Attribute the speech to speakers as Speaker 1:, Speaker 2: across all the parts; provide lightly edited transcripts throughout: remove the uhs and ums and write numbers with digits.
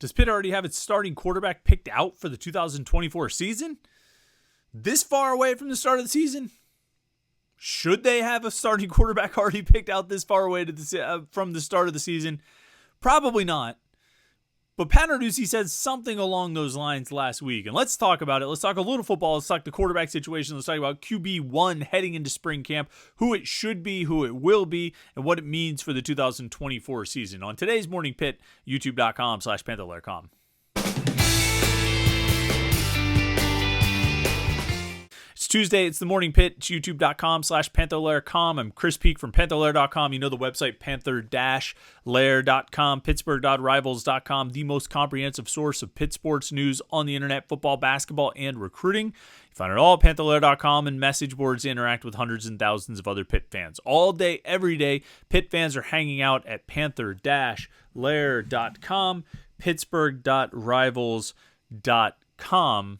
Speaker 1: Does Pitt already have its starting quarterback picked out for the 2024 season? This far away from the start of the season? Should they have a starting quarterback already picked out this far away from the start of the season? Probably not. But Pat Narduzzi said something along those lines last week. And let's talk about it. Let's talk a little football. Let's talk the quarterback situation. Let's talk about QB1 heading into spring camp, who it should be, who it will be, and what it means for the 2024 season. On today's Morning Pitt, youtube.com/Panther-Lair.com. It's Tuesday. It's the Morning Pitt. It's youtube.com/Panther-Lair.com. I'm Chris Peak from Panther-Lair.com. You know the website, Panther-Lair.com. Pittsburgh.rivals.com. The most comprehensive source of Pitt sports news on the internet, football, basketball, and recruiting. You find it all at Panther-Lair.com and message boards to interact with hundreds and thousands of other Pitt fans. All day, every day, Pitt fans are hanging out at Panther-Lair.com, Pittsburgh.rivals.com.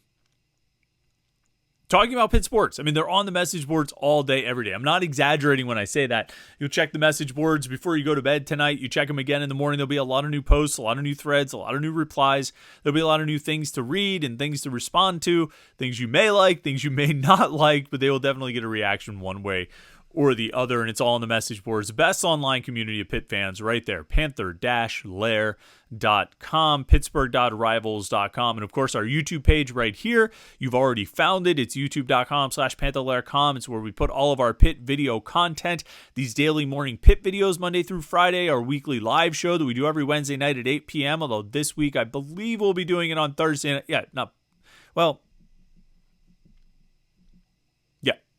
Speaker 1: Talking about Pitt sports. I mean, they're on the message boards all day, every day. I'm not exaggerating when I say that. You'll check the message boards before you go to bed tonight. You check them again in the morning. There'll be a lot of new posts, a lot of new threads, a lot of new replies. There'll be a lot of new things to read and things to respond to, things you may like, things you may not like, but they will definitely get a reaction one way or the other, and it's all on the message boards. The best online community of Pitt fans right there, Panther-Lair.com, Pittsburgh.rivals.com, and of course our YouTube page right here. You've already found it. It's youtube.com/Panther-Lair.com. It's where we put all of our Pitt video content, these daily morning Pitt videos Monday through Friday, our weekly live show that we do every Wednesday night at 8 p.m., although this week I believe we'll be doing it on Thursday.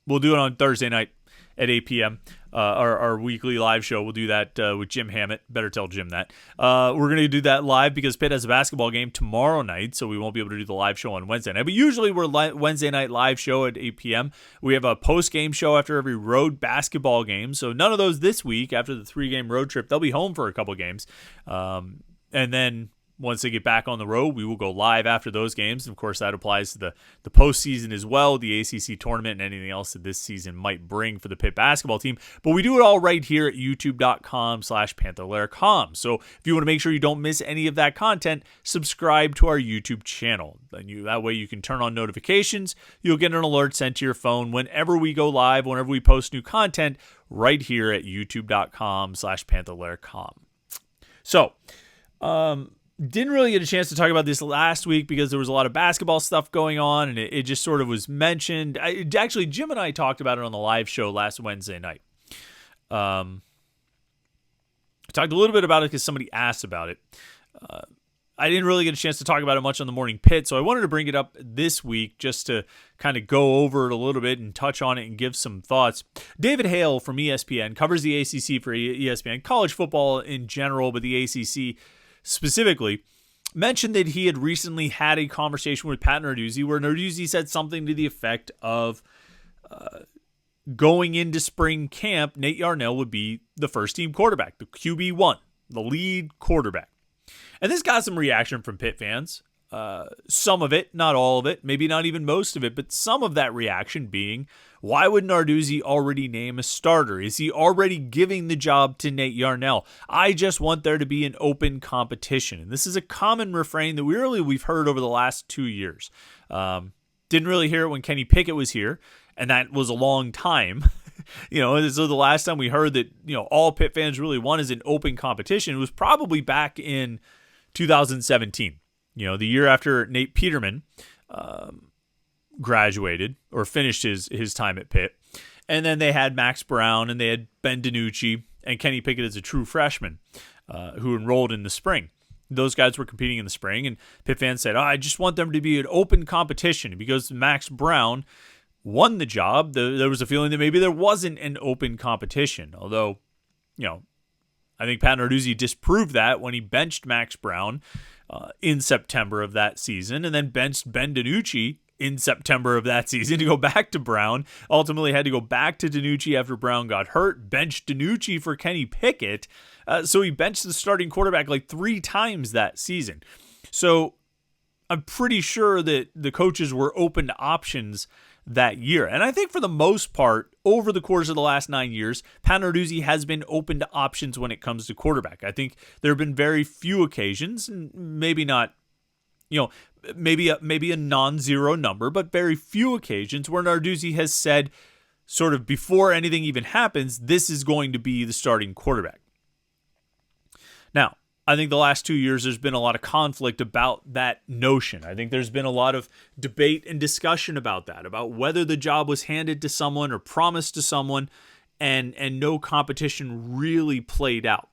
Speaker 1: We'll do it on Thursday night at 8 p.m. Our weekly live show. We'll do that with Jim Hammett. Better tell Jim that. We're going to do that live because Pitt has a basketball game tomorrow night, so we won't be able to do the live show on Wednesday night. But usually we're Wednesday night live show at 8 p.m. We have a post-game show after every road basketball game, so none of those this week after the 3-game road trip. They'll be home for a couple games. And then once they get back on the road, we will go live after those games. And of course, that applies to the postseason as well, the ACC tournament, and anything else that this season might bring for the Pitt basketball team. But we do it all right here at youtube.com/Panther-Lair.com. So if you want to make sure you don't miss any of that content, subscribe to our YouTube channel. That way you can turn on notifications. You'll get an alert sent to your phone whenever we go live, whenever we post new content right here at youtube.com/Panther-Lair.com. So, didn't really get a chance to talk about this last week because there was a lot of basketball stuff going on, and it just sort of was mentioned. Actually, Jim and I talked about it on the live show last Wednesday night. I talked a little bit about it because somebody asked about it. I didn't really get a chance to talk about it much on the Morning Pit, so I wanted to bring it up this week just to kind of go over it a little bit and touch on it and give some thoughts. David Hale from ESPN covers the ACC for ESPN, college football in general, but the ACC specifically, mentioned that he had recently had a conversation with Pat Narduzzi where Narduzzi said something to the effect of going into spring camp, Nate Yarnell would be the first-team quarterback, the QB1, the lead quarterback. And this got some reaction from Pitt fans. Some of it, not all of it, maybe not even most of it, but some of that reaction being, why would Narduzzi already name a starter? Is he already giving the job to Nate Yarnell? I just want there to be an open competition. And this is a common refrain that we've heard over the last 2 years. Didn't really hear it when Kenny Pickett was here, and that was a long time. So the last time we heard that, all Pitt fans really want is an open competition, it was probably back in 2017. The year after Nate Peterman graduated or finished his time at Pitt. And then they had Max Brown and they had Ben DiNucci and Kenny Pickett as a true freshman who enrolled in the spring. Those guys were competing in the spring, and Pitt fans said, I just want them to be an open competition. And because Max Brown won the job, there was a feeling that maybe there wasn't an open competition. Although, I think Pat Narduzzi disproved that when he benched Max Brown in September of that season, and then benched Ben DiNucci in September of that season to go back to Brown. Ultimately had to go back to DiNucci after Brown got hurt, benched DiNucci for Kenny Pickett. So he benched the starting quarterback like 3 times that season. So I'm pretty sure that the coaches were open to options that year. And I think for the most part, over the course of the last 9 years, Pat Narduzzi has been open to options when it comes to quarterback. I think there have been very few occasions, and maybe not, maybe a non-zero number, but very few occasions where Narduzzi has said, sort of before anything even happens, this is going to be the starting quarterback. Now, I think the last 2 years there's been a lot of conflict about that notion. I think there's been a lot of debate and discussion about that, about whether the job was handed to someone or promised to someone, and no competition really played out.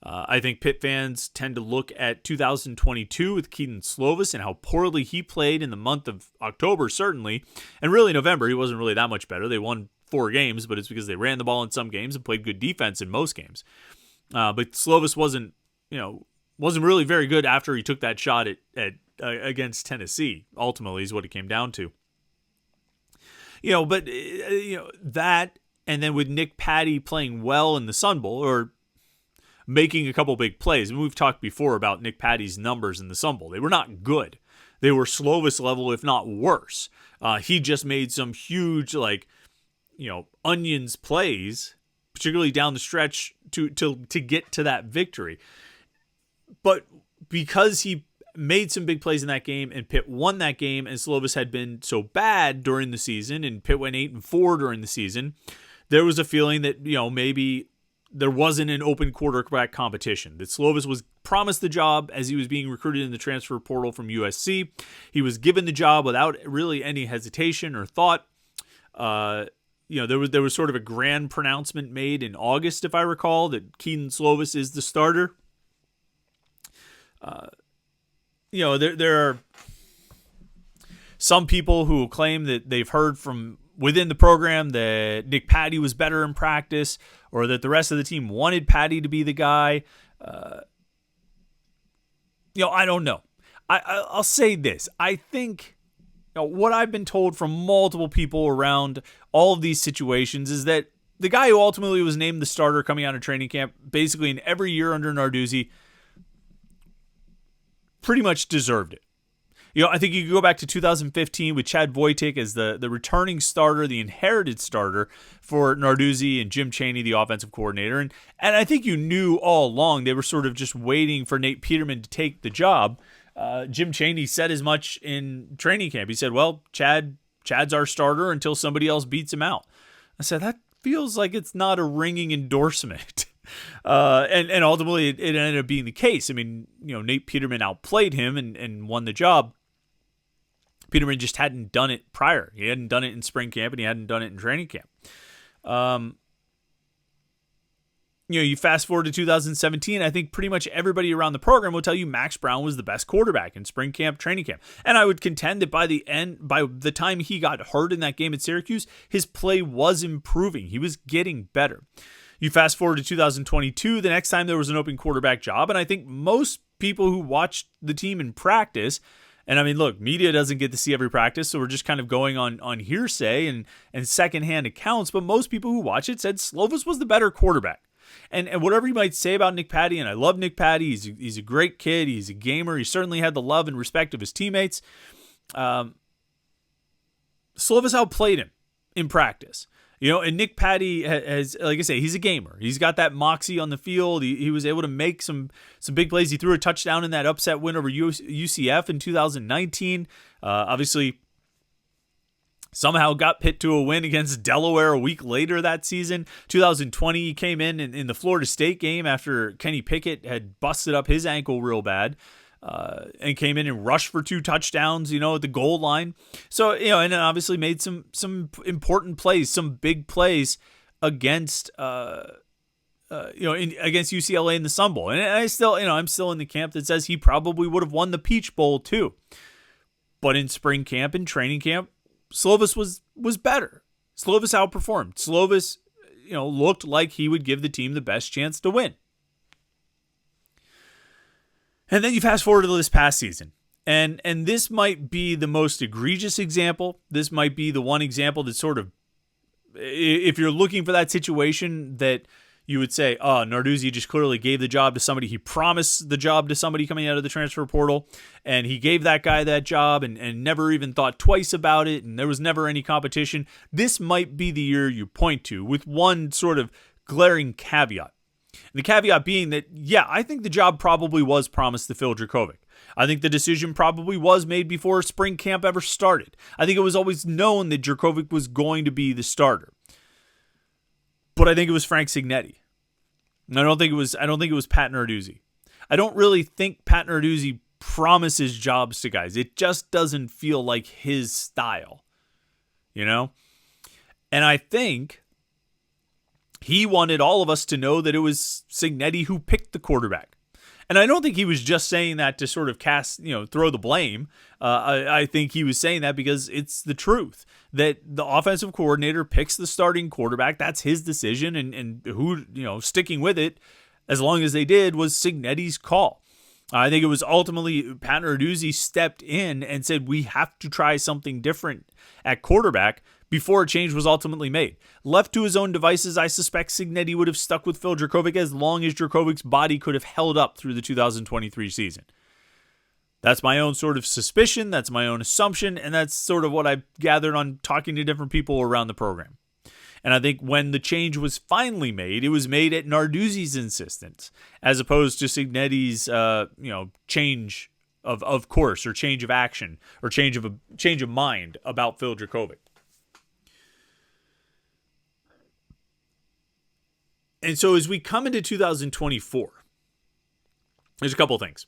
Speaker 1: I think Pitt fans tend to look at 2022 with Kedon Slovis and how poorly he played in the month of October, certainly, and really November. He wasn't really that much better. They won 4 games, but it's because they ran the ball in some games and played good defense in most games. But Slovis wasn't really very good after he took that shot at against Tennessee. Ultimately, is what it came down to. That, and then with Nick Patty playing well in the Sun Bowl, or making a couple big plays. And we've talked before about Nick Patty's numbers in the Sun Bowl. They were not good. They were Slovis level, if not worse. He just made some huge, onions plays, particularly down the stretch to get to that victory. But because he made some big plays in that game and Pitt won that game, and Slovis had been so bad during the season and Pitt went 8-4 during the season, there was a feeling that, maybe there wasn't an open quarterback competition, that Slovis was promised the job as he was being recruited in the transfer portal from USC. He was given the job without really any hesitation or thought. There was sort of a grand pronouncement made in August, if I recall, that Kedon Slovis is the starter. There are some people who claim that they've heard from within the program that Nick Patty was better in practice, or that the rest of the team wanted Patty to be the guy. I don't know. I'll say this. I think what I've been told from multiple people around all of these situations is that the guy who ultimately was named the starter coming out of training camp, basically in every year under Narduzzi, pretty much deserved it. I think you could go back to 2015 with Chad Wojtek as the returning starter, the inherited starter for Narduzzi and Jim Chaney, the offensive coordinator. And I think you knew all along they were sort of just waiting for Nate Peterman to take the job. Jim Chaney said as much in training camp. He said, well, Chad's our starter until somebody else beats him out. I said, that feels like it's not a ringing endorsement. And ultimately it ended up being the case. I mean, Nate Peterman outplayed him and won the job. Peterman just hadn't done it prior. He hadn't done it in spring camp, and he hadn't done it in training camp. You fast forward to 2017, I think pretty much everybody around the program will tell you Max Brown was the best quarterback in spring camp, training camp. And I would contend that by the time he got hurt in that game at Syracuse, his play was improving. He was getting better. You fast forward to 2022, the next time there was an open quarterback job, and I think most people who watched the team in practice, and I mean, look, media doesn't get to see every practice, so we're just kind of going on hearsay and secondhand accounts, but most people who watch it said Slovis was the better quarterback. And whatever you might say about Nick Patty, and I love Nick Patty, he's a great kid, he's a gamer, he certainly had the love and respect of his teammates. Slovis outplayed him in practice. And Nick Patty has, like I say, he's a gamer. He's got that moxie on the field. He was able to make some big plays. He threw a touchdown in that upset win over UCF in 2019. Obviously, somehow got Pitt to a win against Delaware a week later that season. 2020, he came in the Florida State game after Kenny Pickett had busted up his ankle real bad. And came in and rushed for 2 touchdowns, at the goal line. So, and then obviously made some important plays, some big plays against, against UCLA in the Sun Bowl. And I still, I'm still in the camp that says he probably would have won the Peach Bowl too. But in spring camp and training camp, Slovis was better. Slovis outperformed. Slovis, looked like he would give the team the best chance to win. And then you fast forward to this past season, and this might be the most egregious example. This might be the one example that sort of, if you're looking for that situation that, you would say, oh, Narduzzi just clearly gave the job to somebody. He promised the job to somebody coming out of the transfer portal, and he gave that guy that job and never even thought twice about it, and there was never any competition. This might be the year you point to, with one sort of glaring caveat. And the caveat being that, yeah, I think the job probably was promised to Phil Dracovic. I think the decision probably was made before spring camp ever started. I think it was always known that Dracovic was going to be the starter. But I think it was Frank Cignetti. And I don't think it was Pat Narduzzi. I don't really think Pat Narduzzi promises jobs to guys. It just doesn't feel like his style. You know? And I think he wanted all of us to know that it was Cignetti who picked the quarterback. And I don't think he was just saying that to sort of throw the blame. I think he was saying that because it's the truth that the offensive coordinator picks the starting quarterback. That's his decision, and who, sticking with it as long as they did was Cignetti's call. I think it was ultimately Pat Narduzzi stepped in and said, we have to try something different at quarterback before a change was ultimately made. Left to his own devices, I suspect Cignetti would have stuck with Phil Dracovic as long as Dracovic's body could have held up through the 2023 season. That's my own sort of suspicion, that's my own assumption, and that's sort of what I've gathered on talking to different people around the program. And I think when the change was finally made, it was made at Narduzzi's insistence, as opposed to Cignetti's, change of course, or change of action, or change of mind about Phil Dracovic. And so as we come into 2024, there's a couple of things.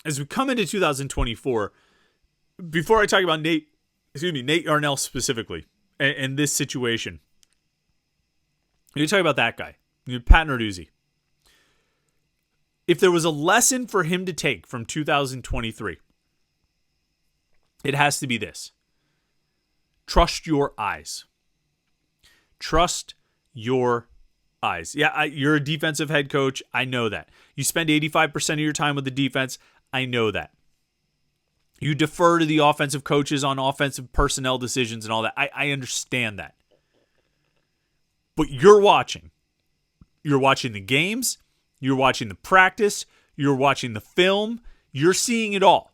Speaker 1: As we come into 2024, before I talk about Nate Yarnell specifically, and this situation, you talk about that guy, Pat Narduzzi. If there was a lesson for him to take from 2023, it has to be this. Trust your eyes. Trust your eyes. Yeah, you're a defensive head coach. I know that. You spend 85% of your time with the defense. I know that. You defer to the offensive coaches on offensive personnel decisions and all that. I understand that. But you're watching. You're watching the games. You're watching the practice. You're watching the film. You're seeing it all.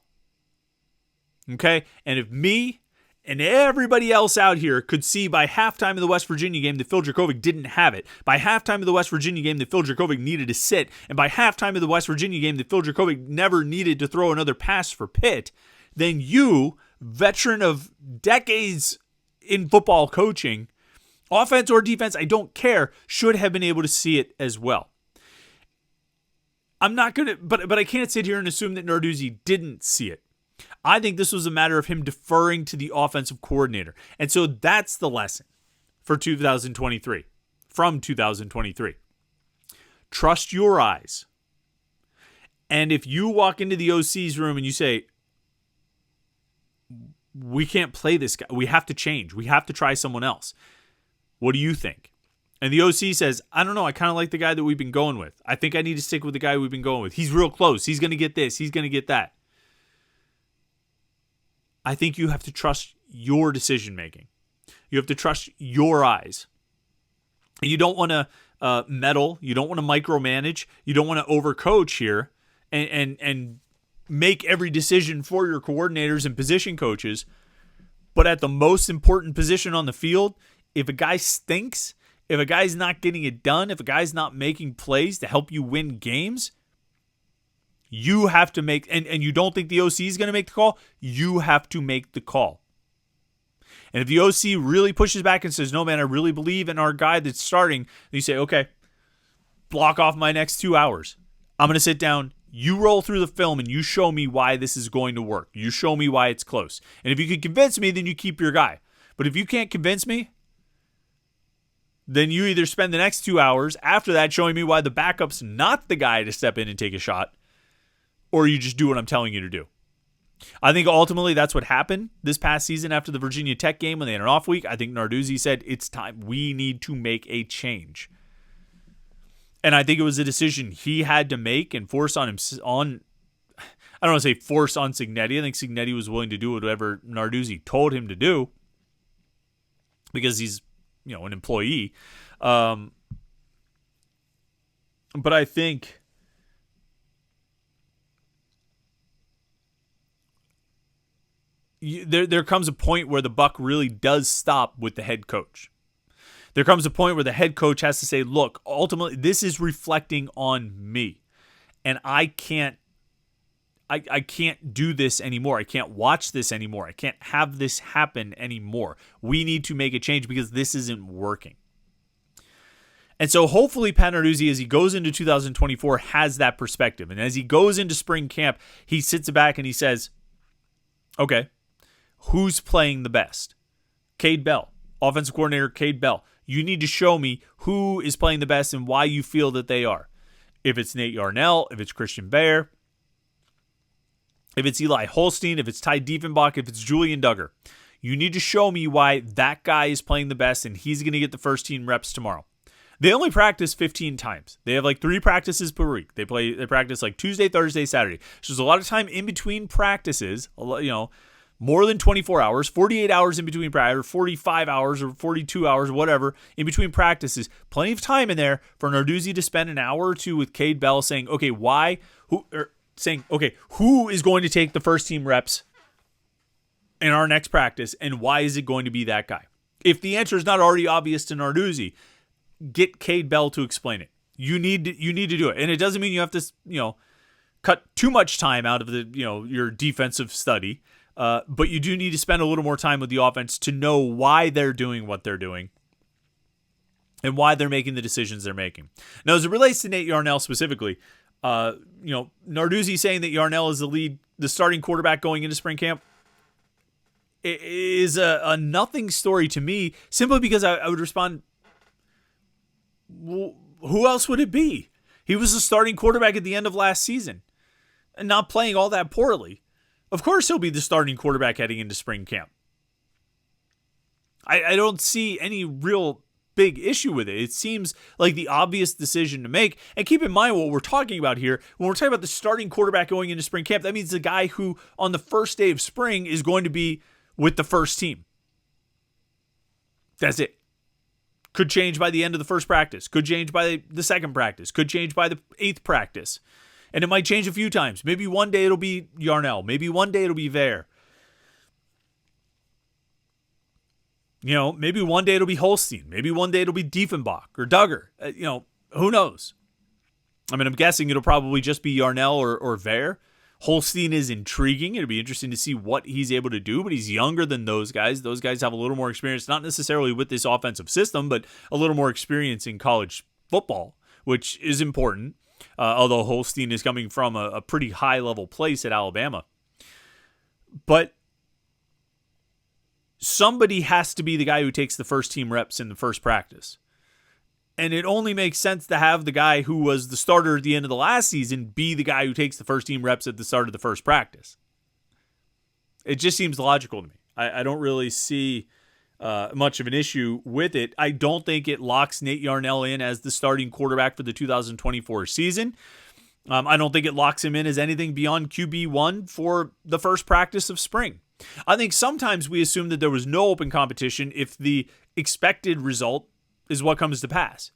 Speaker 1: Okay? And if me and everybody else out here could see by halftime of the West Virginia game that Phil Dracovic didn't have it, by halftime of the West Virginia game that Phil Dracovic needed to sit, and by halftime of the West Virginia game that Phil Dracovic never needed to throw another pass for Pitt, then you, veteran of decades in football coaching, offense or defense, I don't care, should have been able to see it as well. I'm not going to, but I can't sit here and assume that Narduzzi didn't see it. I think this was a matter of him deferring to the offensive coordinator. And so that's the lesson for 2023, from 2023. Trust your eyes. And if you walk into the OC's room and you say, we can't play this guy, we have to change, we have to try someone else, what do you think? And the OC says, I don't know, I kind of like the guy that we've been going with. I think I need to stick with the guy we've been going with. He's real close. He's going to get this. He's going to get that. I think you have to trust your decision making. You have to trust your eyes. You don't want to meddle. You don't want to micromanage. You don't want to overcoach here and make every decision for your coordinators and position coaches. But at the most important position on the field, if a guy stinks, if a guy's not getting it done, if a guy's not making plays to help you win games, you have to make, and you don't think the OC is going to make the call, you have to make the call. And if the OC really pushes back and says, no, man, I really believe in our guy that's starting, you say, okay, block off my next 2 hours. I'm going to sit down. You roll through the film and you show me why this is going to work. You show me why it's close. And if you can convince me, then you keep your guy. But if you can't convince me, then you either spend the next 2 hours after that showing me why the backup's not the guy to step in and take a shot, or you just do what I'm telling you to do. I think ultimately that's what happened this past season after the Virginia Tech game when they had an off week. I think Narduzzi said, it's time. We need to make a change. And I think it was a decision he had to make and force on him. I don't want to say force on Cignetti. I think Cignetti was willing to do whatever Narduzzi told him to do because he's, an employee. But I think there comes a point where the buck really does stop with the head coach. There comes a point where the head coach has to say, look, ultimately, this is reflecting on me. And I can't do this anymore. I can't watch this anymore. I can't have this happen anymore. We need to make a change because this isn't working. And so hopefully Pat Narduzzi, as he goes into 2024, has that perspective. And as he goes into spring camp, he sits back and he says, okay, who's playing the best? Cade Bell, offensive coordinator Cade Bell. You need to show me who is playing the best and why you feel that they are. If it's Nate Yarnell, if it's Christian Bear, if it's Eli Holstein, if it's Ty Diefenbach, if it's Julian Duggar, you need to show me why that guy is playing the best and he's going to get the first team reps tomorrow. They only practice 15 times. They have like 3 practices per week. They practice like Tuesday, Thursday, Saturday. So there's a lot of time in between practices, more than 24 hours, 48 hours in between practice, or 45 hours or 42 hours, whatever, in between practices. Plenty of time in there for Narduzzi to spend an hour or two with Cade Bell saying, okay, who is going to take the first team reps in our next practice, and why is it going to be that guy? If the answer is not already obvious to Narduzzi, get Cade Bell to explain it. You need to do it. And it doesn't mean you have to, cut too much time out of the, your defensive study. But you do need to spend a little more time with the offense to know why they're doing what they're doing and why they're making the decisions they're making. Now, as it relates to Nate Yarnell specifically, Narduzzi saying that Yarnell is the starting quarterback going into spring camp is a nothing story to me, simply because I would respond, well, who else would it be? He was the starting quarterback at the end of last season and not playing all that poorly. Of course he'll be the starting quarterback heading into spring camp. I don't see any real big issue with it. It seems like the obvious decision to make. And keep in mind what we're talking about here. When we're talking about the starting quarterback going into spring camp, that means the guy who on the first day of spring is going to be with the first team. That's it. Could change by the end of the first practice. Could change by the second practice. Could change by the 8th practice. And it might change a few times. Maybe one day it'll be Yarnell. Maybe one day it'll be Vare. Maybe one day it'll be Holstein. Maybe one day it'll be Diefenbach or Duggar. Who knows? I mean, I'm guessing it'll probably just be Yarnell or Vare. Holstein is intriguing. It'll be interesting to see what he's able to do, but he's younger than those guys. Those guys have a little more experience, not necessarily with this offensive system, but a little more experience in college football, which is important. Although Holstein is coming from a pretty high-level place at Alabama. But somebody has to be the guy who takes the first team reps in the first practice. And it only makes sense to have the guy who was the starter at the end of the last season be the guy who takes the first team reps at the start of the first practice. It just seems logical to me. I don't really see much of an issue with it. I don't think it locks Nate Yarnell in as the starting quarterback for the 2024 season. I don't think it locks him in as anything beyond QB1 for the first practice of spring. I think sometimes we assume that there was no open competition if the expected result is what comes to pass.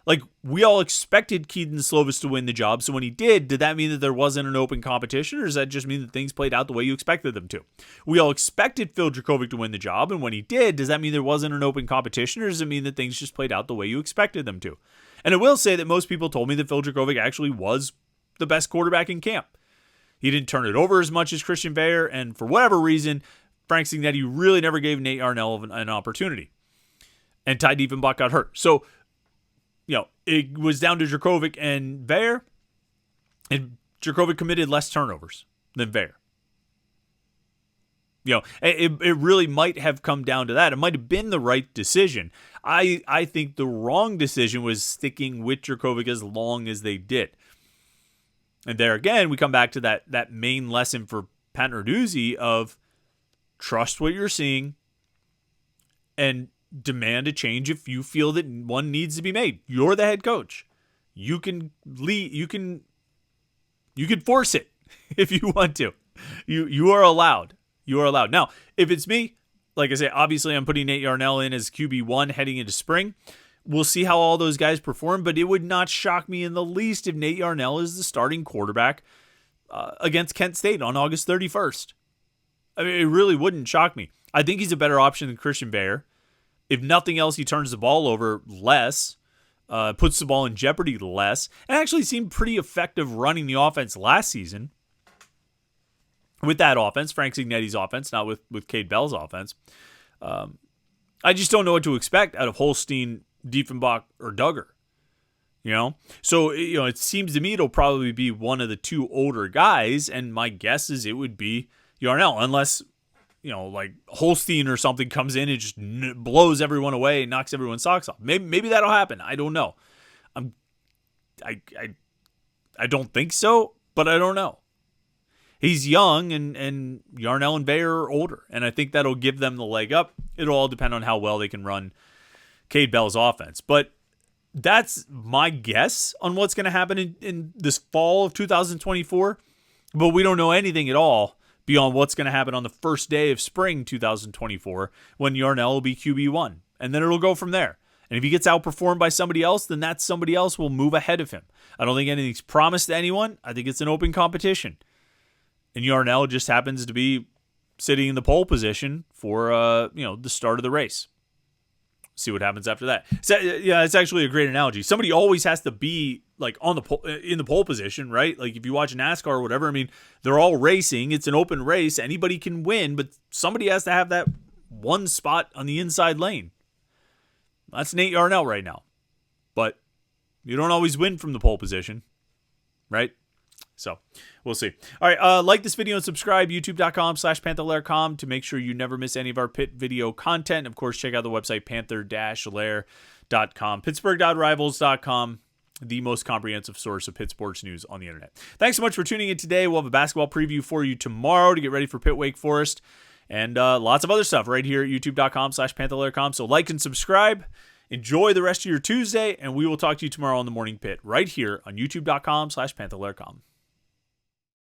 Speaker 1: Like, we all expected Keaton Slovis to win the job, so when he did that mean that there wasn't an open competition, or does that just mean that things played out the way you expected them to? We all expected Phil Dracovic to win the job, and when he did, does that mean there wasn't an open competition, or does it mean that things just played out the way you expected them to? And I will say that most people told me that Phil Dracovic actually was the best quarterback in camp. He didn't turn it over as much as Christian Bear, and for whatever reason, Frank Cignetti really never gave Nate Yarnell an opportunity. And Ty Diefenbach got hurt. So, it was down to Dracovic and Bear, and Dracovic committed less turnovers than Bear. It really might have come down to that. It might have been the right decision. I think the wrong decision was sticking with Dracovic as long as they did. And there again, we come back to that main lesson for Pat Narduzzi of trust what you're seeing and demand a change if you feel that one needs to be made. You're the head coach. You can lead, you can force it if you want to. You are allowed. You are allowed. Now, if it's me, like I say, obviously I'm putting Nate Yarnell in as QB1 heading into spring. we'll see how all those guys perform, but it would not shock me in the least if Nate Yarnell is the starting quarterback against Kent State on August 31st. I mean, it really wouldn't shock me. I think he's a better option than Christian Bayer. If nothing else, he turns the ball over less, puts the ball in jeopardy less, and actually seemed pretty effective running the offense last season. With that offense, Frank Cignetti's offense, not with Cade Bell's offense. I just don't know what to expect out of Holstein, Diefenbach, or Duggar. So it seems to me it'll probably be one of the two older guys, and my guess is it would be Yarnell, unless like Holstein or something comes in and just blows everyone away and knocks everyone's socks off. Maybe that'll happen. I don't know. I don't think so, but I don't know. He's young, and Yarnell and Bayer are older, and I think that'll give them the leg up. It'll all depend on how well they can run Cade Bell's offense. But that's my guess on what's going to happen in this fall of 2024. But we don't know anything at all beyond what's going to happen on the first day of spring 2024 when Yarnell will be QB1. And then it'll go from there. And if he gets outperformed by somebody else, then that somebody else will move ahead of him. I don't think anything's promised to anyone. I think it's an open competition. And Yarnell just happens to be sitting in the pole position for the start of the race. See what happens after that. So, yeah, it's actually a great analogy. Somebody always has to be like in the pole position, right? Like if you watch NASCAR or whatever, I mean, they're all racing. It's an open race. Anybody can win, but somebody has to have that one spot on the inside lane. That's Nate Yarnell right now. But you don't always win from the pole position, right? So we'll see. All right. Like this video and subscribe, youtube.com/Panther-Lair.com to make sure you never miss any of our Pitt video content. Of course, check out the website Panther-Lair.com, Pittsburgh.rivals.com, the most comprehensive source of Pitt sports news on the internet. Thanks so much for tuning in today. We'll have a basketball preview for you tomorrow to get ready for Pitt Wake Forest, and lots of other stuff right here at youtube.com/Panther-Lair.com. So like and subscribe. Enjoy the rest of your Tuesday, and we will talk to you tomorrow on the Morning Pit right here on youtube.com/Panther-Lair.com.